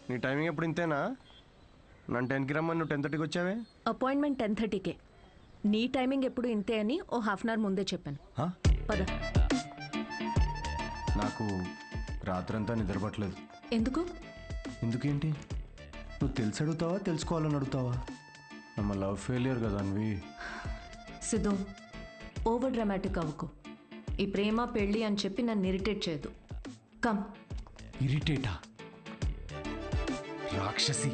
నీ టైమింగ్ ఎప్పుడు ఇంతేనా? నన్ను 10కి రమ్మని నువ్వు 10:30కి వచ్చావే. అపాయింట్మెంట్ 10:30కే. నీ టైమింగ్ ఎప్పుడు ఇంతే అని ఓ హాఫ్ అన్ అవర్ ముందే చెప్పాను. పద. నాకు రాత్రంతా నిద్రపట్టలేదు. ఎందుకు? ఎందుకేంటి? నువ్వు తెలిసి అడుగుతావా తెలుసుకోవాలని అడుగుతావా? నమ్మ లవ్ ఫెయిలియర్ కదా అన్వి. సిద్ధు, ఓవర్ డ్రామాటిక్ అవ్వకు. ఈ ప్రేమ పెళ్ళి అని చెప్పి నన్ను ఇరిటేట్ చేయదు. కమ్. ఇరిటేటా? రాక్షసి.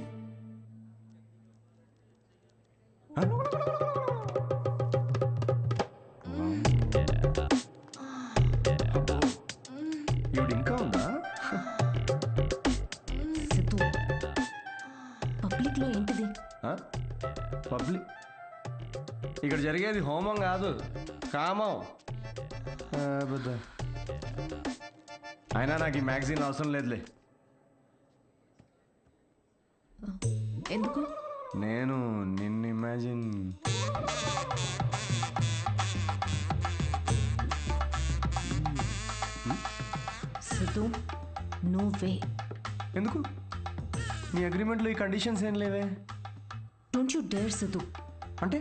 ఇవిడు ఇంకా ఉందా? సిద్ధు, పబ్లిక్లో ఏంటిది? పబ్లిక్ ఇక్కడ జరిగేది హోమం కాదు, కామం. అయినా నాకు ఈ మ్యాగజైన్ అవసరం లేదులే. ఎందుకు? నేను నిన్ను ఇమాజిన్ సిద్ధు, నువ్వే. ఎందుకు? నీ అగ్రిమెంట్లో ఈ కండిషన్స్ ఏం లేవే. Don't you dare Siddhu. అంటే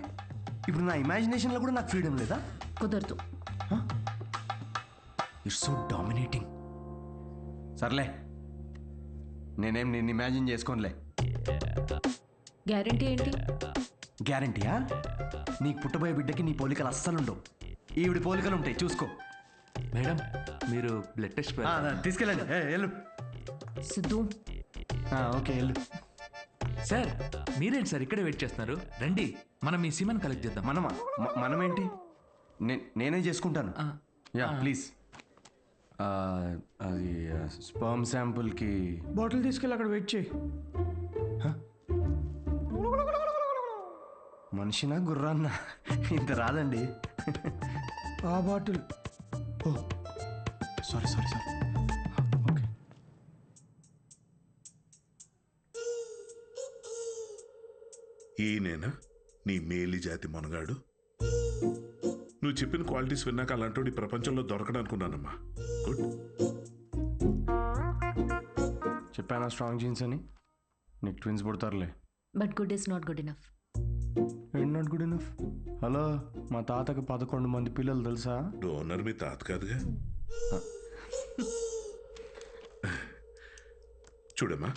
ఇప్పుడు నా ఇమాజినేషన్లో కూడా నాకు ఫ్రీడమ్ లేదా? కుదరదు. It's so dominating. సర్లే, నేనేం నిన్ను ఇమాజిన్ చేసుకోనులే. గ్యారంటీ ఏంటి? గ్యారంటీయా? నీకు పుట్టబోయే బిడ్డకి నీ పోలికలు అస్సలుండవు. ఈవిడి పోలికలు ఉంటాయి, చూసుకో. మేడం, మీరు బ్లడ్ టెస్ట్ తీసుకెళ్ళండి. వెళ్ళు. సిద్ధు. ఓకే, వెళ్ళు. సార్, మీరేంటి సార్ ఇక్కడే వెయిట్ చేస్తున్నారు? రండి, మనం మీ సిమన్ కలెక్ట్ చేద్దాం. మనమా? మనమేంటి? నేనే చేసుకుంటాను. Yeah please. అది స్పర్మ్ శాంపుల్కి బాటిల్ తీసుకెళ్ళి అక్కడ వెయిట్ చేయి. మనిషినా గుర్రాన్న? ఇంత రాదండి. ఆ బాటిల్. ఓ సారీ. ఓకే. ఈయనేనా నీ మేలి జాతి మనగాడు? నువ్వు చెప్పిన క్వాలిటీస్ విన్నాక అలాంటి ప్రపంచంలో దొరకడనుకున్నానమ్మా. గుడ్. చెప్పానా స్ట్రాంగ్ జీన్స్ అని? నీకు ట్విన్స్ పుడతారులే. But good is not good enough. ఏంటి నాట్ గుడ్ ఇనఫ్? హలో, మా తాతకి 11 మంది పిల్లలు తెలుసా? డోనర్ మీ తాత కాదుగా. చూడమ్మా,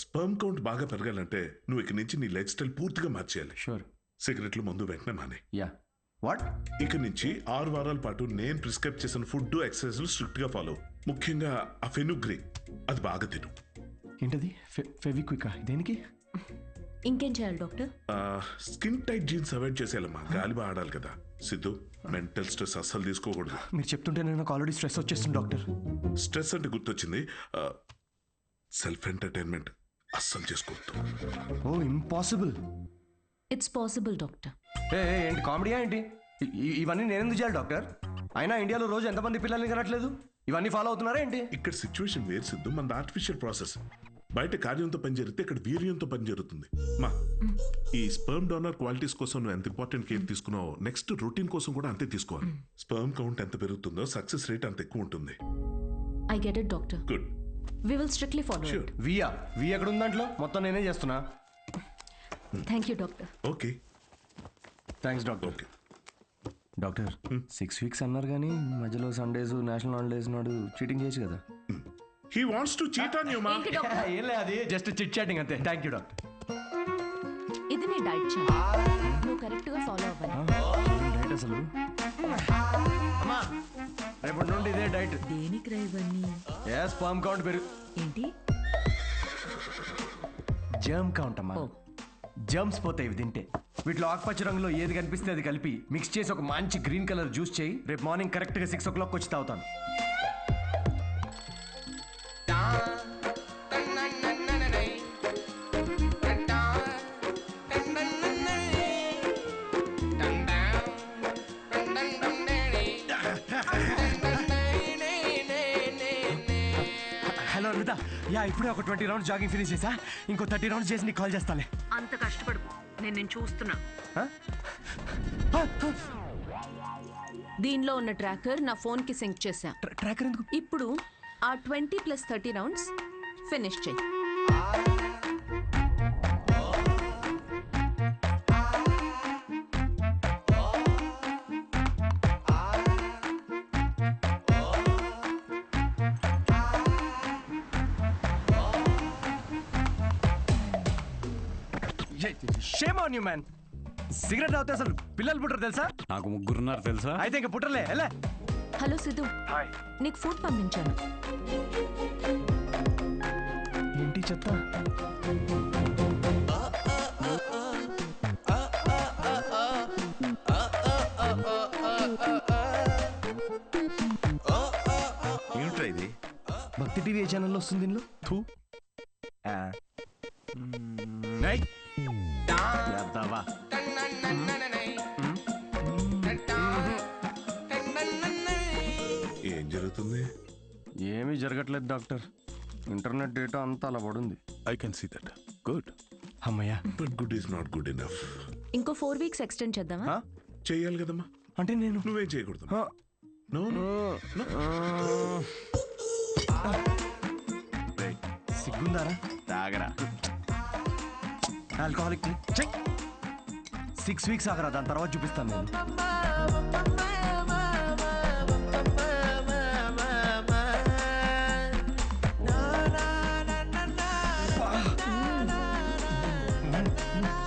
స్పర్మ్ కౌంట్ బాగా పెరగాలంటే నువ్వు ఇక నుంచి నీ లైఫ్ స్టైల్ పూర్తిగా మార్చేయాలి. షూర్. సిగరెట్లు ముందు వెంటనే మానే. యా. వాట్? ఇక నుంచి 6 వారాల పాటు నేను ప్రిస్క్రైబ్ చేసిన ఫుడ్ ఎక్సర్సైజ్లు స్ట్రిక్ట్ గా ఫాలో. ముఖ్యంగా ఆ ఫెనుగ్రీ, అది బాగా తిను. ఏంటది? ఫెవిక్వికా? దేనికి? ఇంకేం చేయాలి doctor? Skin tight jeans avoid చేసేయాలమ్మా. గాలి బాగా ఆడాలి కదా. సిద్ధు, మెంటల్ స్ట్రెస్ అస్సలు తీసుకోకూడదు. మీరు చెప్తుంటే నాకు ఆల్రెడీ స్ట్రెస్ వచ్చేస్తుంది డాక్టర్. స్ట్రెస్ అంటే గుర్తొచ్చింది, సెల్ఫ్ ఎంటర్టైన్మెంట్ అస్సలు చేసుకోవద్దు. Oh impossible. It's possible doctor. ఏంటి కామెడీయా ఏంటి? ఇవన్నీ నేను ఎందుకు చేయాలి డాక్టర్? అయినా ఇండియాలో రోజు ఎంతమంది పిల్లల్ని కనట్లేదు? ఇవన్నీ ఫాలో అవుతున్నారా ఏంటి? ఇక్కడ సిచ్యువేషన్ వేరు సిద్ధు, మన ఆర్టిఫిషియల్ ప్రాసెస్. బయట కార్యంతో పని జరిగితే ఇక్కడ వీర్యంతో పని జరుగుతుంది. మా ఈ స్పర్మ్ డోనర్ క్వాలిటీస్ కోసం నువ్వు ఎంత ఇంపార్టెంట్ కేర్ తీసుకున్నావో నెక్స్ట్ రొటీన్ కోసం కూడా అంతే తీసుకోవాలి. స్పర్మ్ కౌంట్ ఎంత పెరుగుతుందో సక్సెస్ రేట్ అంత ఎక్కువ ఉంటుంది. I get it doctor. Good. We will strictly follow it. వి ఎక్కడ ఉంది దాంట్లో? మొత్తం నేనే చేస్తున్నా. Thank you doctor. Okay, thanks doctor. Okay doctor, 6 weeks అన్నారు కానీ మధ్యలో సండేస్, నేషనల్ హాలిడేస్ నాడు చీటింగ్ చేయొచ్చు కదా? He wants to cheat on you మా. ఏం లేదు, అది జస్ట్ చిట్ చాటింగ్ అంతే. Thank you doctor. ఇది నీ డైట్ చార్ట్, నువ్వు కరెక్ట్ గా ఫాలో అవ్వాలి. డైట్ అసలు అమ్మా, రేపటి నుండి ఇదే డైట్. దేనికి రా ఇవన్నీ? స్పర్మ్ కౌంట్ పెరుగు. ఏంటి? జర్మ్ కౌంట్ అమ్మా. జర్మ్స్ పోతాయి ఇవి తింటే. వీటిలో ఆకుపచ్చ రంగులో ఏది కనిపిస్తే అది కలిపి మిక్స్ చేసి ఒక మంచి గ్రీన్ కలర్ జ్యూస్ చేయి. రేపు మార్నింగ్ కరెక్ట్గా 6 o'clock వచ్చి తాగుతాను. హలో అనిత, ఇప్పుడే ఒక 20 rounds జాగింగ్ ఫినిష్ చేసా. ఇంకో 30 rounds చేసి నీకు కాల్ చేస్తాలే. అంత కష్టపడు, నేను చూస్తున్నా. దీనిలో ఉన్న ట్రాకర్ నా ఫోన్ కి సింక్ చేశా. ట్రాకర్ ఎందుకు? ఇప్పుడు ఆ 20 + 30 rounds ఫినిష్ చేయి. Shame on you man. Cigarette తాగితే అసలు పిల్లలు పుట్టరు తెలుసా? నాకు ముగ్గురున్నారు తెలుసా? అయితే ఇంక పుట్టలే ఎలా? హలో సిద్ధు, నీకు ఫుడ్ పంపించాను. ఏంటి చెత్త? ఏమిట్రా ఇది? భక్తి టీవీ ఛానల్లో వస్తుంది దీనిలో. థూ. ఏయ్. యాదవా. ఏం జరుగుతుంది? ఏమీ జరగట్లేదు డాక్టర్. ఇంటర్నెట్ డేటా అంతా అలా పడుంది. I can see that. Good. అమ్మయ్యా. But good is not good enough. ఇంకో 4 వీక్స్ ఎక్స్టెండ్ చేద్దామా? హా? చేయాలి కదమ్మా. అంటే నేను నువ్వేం చేయకూడదు. హా. నో సిగ్గుందారా? తాగరా. ఆల్కహాలిక్ 6 వీక్స్ ఆగరా, దాని తర్వాత చూపిస్తాను నేను.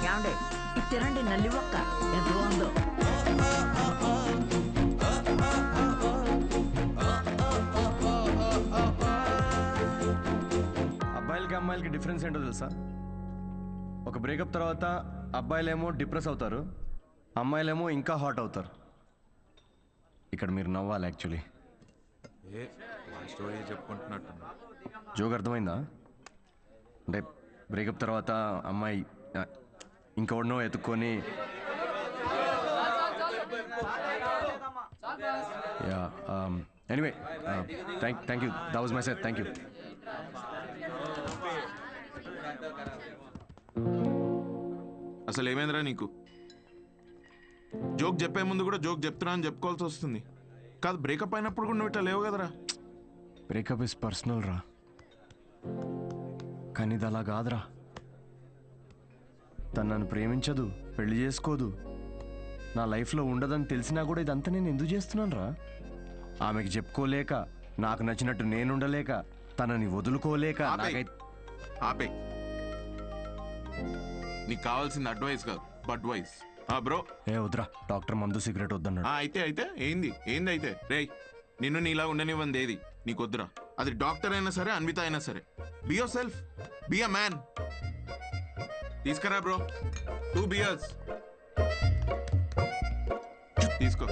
ఏమండి ఇది తినండి, నల్లి ఒక్క ఎంత బాగుందో. అబ్బాయిలకి అమ్మాయిలకి డిఫరెన్స్ ఏంటో తెలుసా? ఒక బ్రేకప్ తర్వాత అబ్బాయిలేమో డిప్రెస్ అవుతారు, అమ్మాయిలేమో ఇంకా హాట్ అవుతారు. ఇక్కడ మీరు నవ్వాలి యాక్చువల్లీ. స్టోరీ చెప్పుకుంటున్నట్టు. జోక్ అర్థమైందా? అంటే బ్రేకప్ తర్వాత అమ్మాయి ఇంకెవడనో ఎత్తుక్కొని yeah anyway thank you, that was my set. Thank you. అసలు ఏమైందిరా నీకు? జోక్ చెప్పే ముందు కూడా జోక్ చెప్తున్నా అని చెప్పుకోవాల్సి వస్తుంది. కాదు, బ్రేకప్ అయినప్పుడు కూడా నువ్వు ఇట్లా లేవు కదరా. బ్రేకప్ ఇస్ పర్సనల్ రా, కానీ ఇది అలా కాదురా. తను నన్ను ప్రేమించదు, పెళ్లి చేసుకోదు, నా లైఫ్లో ఉండదని తెలిసినా కూడా ఇదంతా నేను ఎందుకు చేస్తున్నాను రా? ఆమెకి చెప్పుకోలేక, నాకు నచ్చినట్టు నేను ఉండలేక, తనని వదులుకోలేక ఆపే. నీకు కావాల్సింది అడ్వైస్ కాదు, బడ్వైస్. బ్రో ఏ వద్దురా, డాక్టర్ మందు సిగరెట్ వద్దన్నాడు. అయితే ఏంది అయితే రేయ్, నిన్ను నీలా ఉండనివ్వంది ఏది నీకొద్దురా. అది డాక్టర్ అయినా సరే, అన్విత అయినా సరే. Be your self, be a man. తీసుకురా బ్రో, 2 beers తీసుకో.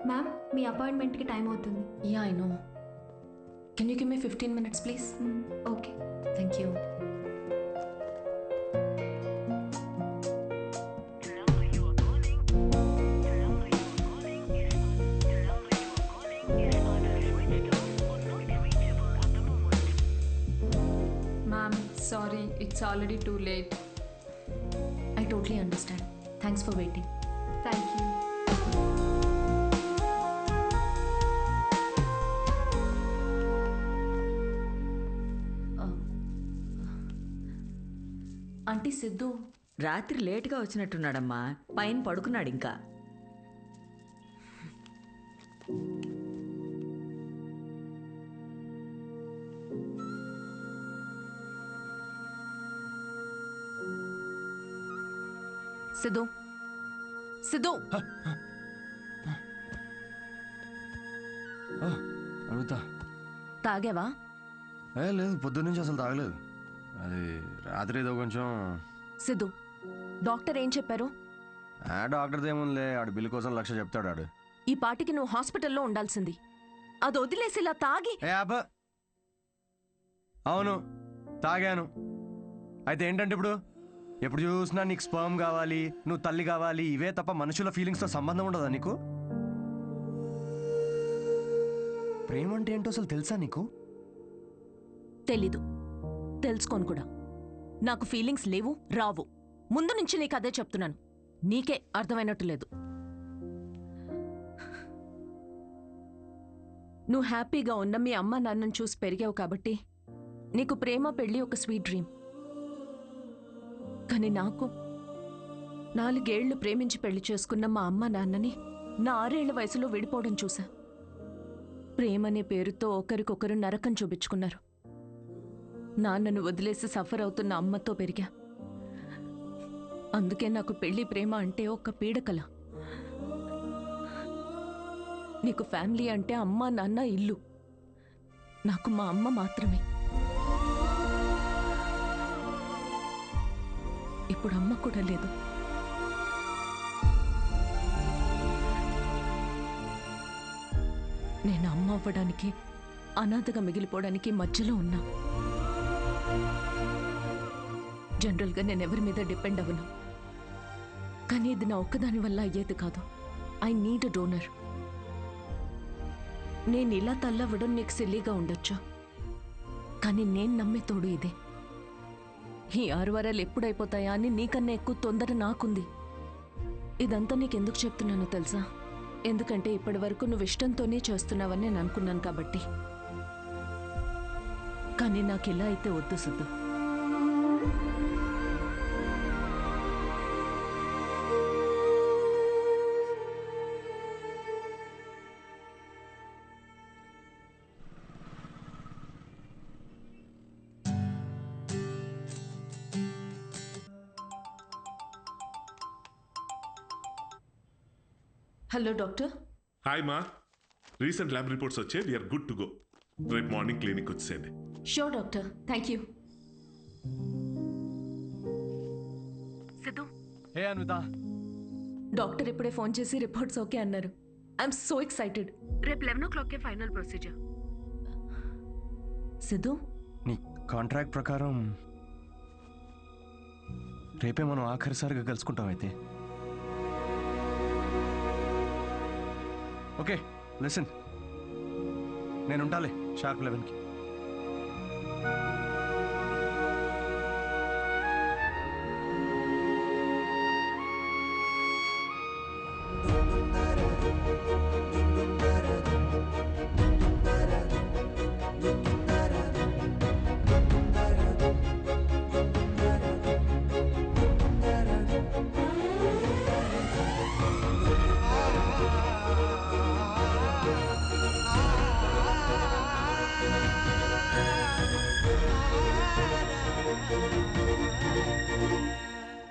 మ్యామ్, మీ అపాయింట్మెంట్కి టైం అవుతుంది. Yeah I know. Can you give me 15 minutes please? Okay. Thank you. Ma'am, sorry, it's already too late. I totally understand. Thanks for waiting. Thank you. Aunty Siddhu రాత్రి లేటుగా వచ్చినట్టున్నాడమ్మా, పైన పడుకున్నాడు ఇంకా. సిద్ధు, సిద్ధు. అడుగుతా. తాగావా? లేదు, పొద్దున్న నుంచి అసలు తాగలేదు. అది రాత్రి ఏదో కొంచెం సిద్ధు డాక్టర్ ఏం చెప్పారు? డాక్టర్ది ఏముందిలే, ఆడు బిల్లు కోసం 1,00,000 చెప్తాడు ఆడు. ఈ పాటికి నువ్వు హాస్పిటల్లో ఉండాల్సింది. అది వదిలేసి ఇలా తాగి. అవును తాగాను. అయితే ఏంటంటే ఇప్పుడు ఎప్పుడు చూసినా నీకు స్పర్మ్ కావాలి, నువ్వు తల్లి కావాలి, ఇవే తప్ప మనుషుల ఫీలింగ్స్తో సంబంధం ఉండదా నీకు? ప్రేమ అంటే ఏంటో అసలు తెలుసా నీకు? తెలీదు, తెలుసుకోను కూడా. నాకు ఫీలింగ్స్ లేవు, రావు. ముందు నుంచి నీకు అదే చెప్తున్నాను. నీకే అర్థమైనట్టు లేదు. నువ్వు హ్యాపీగా ఉన్న మీ అమ్మ నాన్నను చూసి పెరిగావు కాబట్టి నీకు ప్రేమ పెళ్ళి ఒక స్వీట్ డ్రీమ్. కానీ నాకు 4 ఏళ్లు ప్రేమించి పెళ్లి చేసుకున్న మా అమ్మ నాన్నని నా 6 ఏళ్ల వయసులో విడిపోవడం చూసా. ప్రేమనే పేరుతో ఒకరికొకరు నరకం చూపించుకున్నారు. నాన్నను వదిలేసి సఫర్ అవుతున్న అమ్మతో పెరిగా. అందుకే నాకు పెళ్లి ప్రేమ అంటే ఒక పీడకల. నీకు ఫ్యామిలీ అంటే అమ్మ నాన్న ఇల్లు, నాకు మా అమ్మ మాత్రమే. ఇప్పుడు అమ్మ కూడా లేదు. నేను అమ్మ అవ్వడానికి, అనాథగా మిగిలిపోవడానికి మధ్యలో ఉన్నా. జనరల్గా నేను ఎవరి మీద డిపెండ్ అవ్వను, కానీ ఇది నా ఒక్కదాని వల్ల అయ్యేది కాదు. I need a donor. నేను ఇలా తల్లవ్వడం నీకు సిల్లీగా ఉండొచ్చు, కానీ నేను నమ్మే తోడు ఇదే. ఈ 6 వారాలు ఎప్పుడైపోతాయా అని నీకన్నా ఎక్కువ తొందర నాకుంది. ఇదంతా నీకెందుకు చెప్తున్నానో తెలుసా? ఎందుకంటే ఇప్పటి వరకు నువ్వు ఇష్టంతోనే చేస్తున్నావని నేను అనుకున్నాను కాబట్టి. కానీ నాకు ఇలా అయితే వద్దు సిద్ధు. Hello doctor. హాయ్ మా, రీసెంట్ ల్యాబ్ రిపోర్ట్స్ వచ్చాయి. We're good to go. రేపు మార్నింగ్ క్లినిక్ వచ్చేయండి. Sure doctor, thank you. Siddhu, hey Anvitha. Doctor ఇప్పుడే ఫోన్ చేసి రిపోర్ట్స్ ఓకే అన్నారు. I'm so excited. రేపు 11 o'clockకే ఫైనల్ ప్రొసీజర్. సిద్ధు, నీ కాంట్రాక్ట్ ప్రకారం రేపే మనం ఆఖరిసారిగా కలుసుకుంటాం. అయితే ఓకే లిసన్, నేను ఉంటాలే షార్ప్ 11కి.